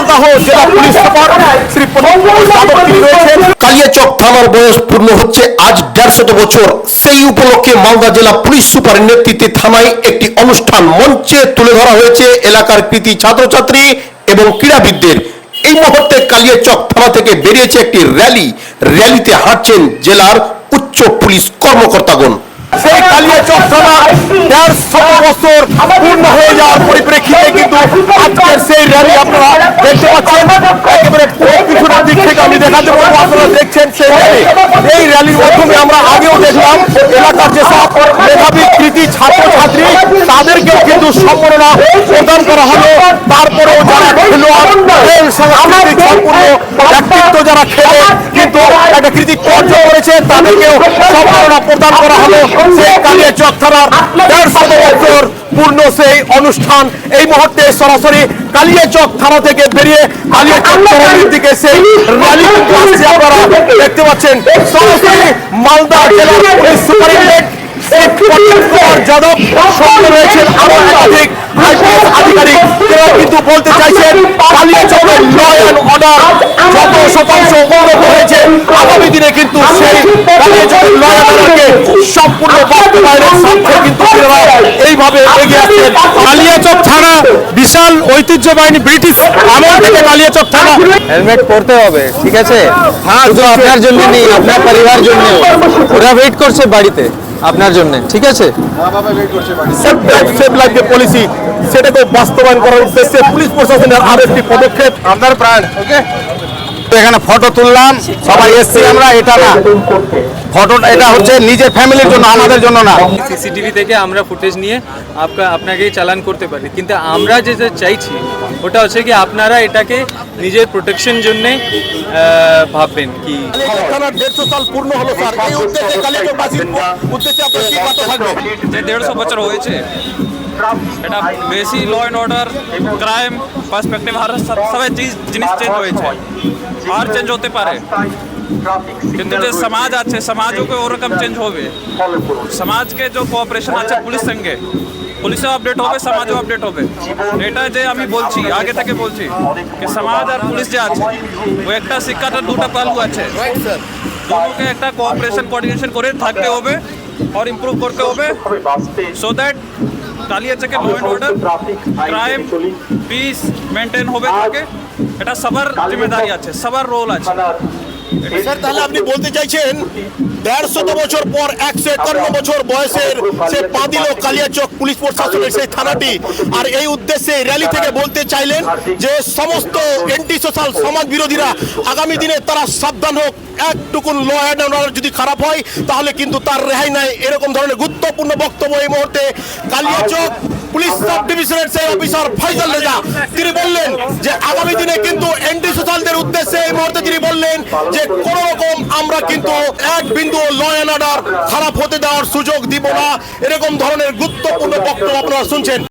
মালদহ জেলা police super Shri Kaliachak থানার বয়স পূর্ণ হচ্ছে আজ 150 বছর। সেই উপলক্ষে মালদা জেলা পুলিশ সুপারের নেতৃত্বে থানায় একটি অনুষ্ঠান মঞ্চে তুলে ধরা হয়েছে এলাকার কৃতি ছাত্রছাত্রী এবং ক্রীড়াবিদদের। এই মুহূর্তে কালিয়াচক থানা থেকে বেরিয়েছে একটি র্যালিতে হাঁটছেন জেলার উচ্চ পুলিশ কর্মকর্তাগণ। সেই কালিয়াচক থানা 150 বছর পূর্ণ হয়ে যাওয়ার পরিপ্রেক্ষিতে কিন্তু আজকের সেই র্যালি আপনারা দেখতে পাচ্ছেন। একেবারে কিছুটা দিক থেকে আমি দেখাতে পারবো, আপনারা দেখছেন সেই র্যালি। এই র্যালির মাধ্যমে আমরা আগেও দেখলাম এলাকার যেসব মেধাবী কৃতি ছাত্রছাত্রী তাদেরকেও কিন্তু সম্মাননা প্রদান করা হলো। তারপরেও যারা খেলোয়াড় সাংস্কৃতিক সম্পূর্ণ ব্যক্তিত্ব যারা খেলে কিন্তু একটা কৃতিত্ব অর্জন করেছে তাদেরকেও সম্মাননা প্রদান করা হলো। সেই কালিয়াচক থানার 150 বছর পূর্ণ সেই অনুষ্ঠান এই মুহূর্তে সরাসরি কালিয়াচক থানা থেকে বেরিয়ে কালিয়াচক শহরের দিকে সেই র্যালি আসছে। আপনারা দেখতে পাচ্ছেন সরাসরি মালদা জেলা পুলিশ সুপারিনটেন্ডেন্ট যাদব সঙ্গে রয়েছেন আরো একাধিক আইপিএস আধিকারিক। তারা কিন্তু বলতে চাইছেন কালিয়াচকের ল অ্যান্ড অর্ডার যত শতাংশ উন্নত হয়েছে আগামী দিনে কিন্তু সেই কালিয়াচকের ল অ্যান্ড অর্ডারকে সম্পূর্ণ বাস্তবায়নের স্বার্থে কিন্তু এইভাবে এগিয়ে আসছেন। কালিয়াচক থানা বিশাল ঐতিহ্যবাহী ব্রিটিশ আমল থেকে কালিয়াচক থানা। হেলমেট পরতে হবে, ঠিক আছে? হ্যাঁ, শুধু আপনার জন্য নেই, আপনার পরিবার জন্য। ওরা ওয়েট করছে বাড়িতে আপনার জন্য, ঠিক আছে? সেফ লাইফ যে পলিসি সেটাকে বাস্তবায়ন করার উদ্দেশ্যে পুলিশ প্রশাসনের আরো একটি পদক্ষেপ। আপনার প্রাণ ওকে। এখানে ফটো তুললাম, সবাই এসছি আমরা। এটা না ফটো, এটা হচ্ছে নিজের ফ্যামিলির জন্য, আমাদের জন্য না। সিসিটিভি থেকে আমরা ফুটেজ নিয়ে আপনাকে চালান করতে পারি, কিন্তু আমরা যেটা চাইছি ওটা হচ্ছে কি আপনারা এটাকে নিজের প্রোটেকশন জন্য ভাববেন। কি 150 সাল পূর্ণ হলো স্যার, এই উদ্দেশ্যে কালিয়াচকবাসীর উদ্দেশ্যে আপনার কি কথা থাকবে? যে 150 বছর হয়েছে এটা বেশি law and order crime perspective আর সবাই জিনিস চেঞ্জ হয়েছে আর চেঞ্জ হতে পারে, কিন্তু যে সমাজ আছে সমাজকে ওরকম চেঞ্জ হবে। সমাজকে যে কোঅপারেশন আছে পুলিশ সঙ্গে, পুলিশও আপডেট হবে, সমাজও আপডেট হবে। এটা যে আমি বলছি আগে থেকে বলছি যে সমাজ আর পুলিশ যে আছে ও একটা সিক্কাটার দুটো পালু আছে, দুটোকে একটা কোঅপারেশন কোঅর্ডিনেশন করে থাকতে হবে और ইমপ্রুভ করতে হবে সো দ্যাট কালিয়াচকের law and order crime peace maintain হবে থাকে। এটা সবার জিম্মেদারি আছে, সবার রোল আছে। স্যার তাহলে আপনি বলতে চাইছেন 150 বছর পর 151 বছর বয়সের সে পা দিল কালিয়াচক পুলিশ প্রশাসনের সেই থানাটি, আর এই উদ্দেশ্যে র্যালি থেকে বলতে চাইলেন যে সমস্ত এন্টি সোশ্যাল সমাজ বিরোধীরা আগামী দিনে তারা সাবধান হোক, একটুকুন ল অ্যান্ড অর্ডার যদি খারাপ হয় তাহলে কিন্তু তার রেহাই নাই। এরকম ধরনের গুরুত্বপূর্ণ বক্তব্য এই মুহূর্তে কালিয়াচক পুলিশ সাব ডিভিশনের সেই অফিসার ফয়সাল রেজা তিনি বললেন যে আগামী দিনে কিন্তু এন্টি সোশ্যালদের উদ্দেশ্যে এই মুহূর্তে তিনি বললেন যে কোন রকম আমরা কিন্তু এক বিন্দু ল অ্যান্ড অর্ডার খারাপ হতে দেওয়ার সুযোগ দিব না। এরকম ধরনের গুরুত্বপূর্ণ বক্তব্য আপনারা শুনছেন।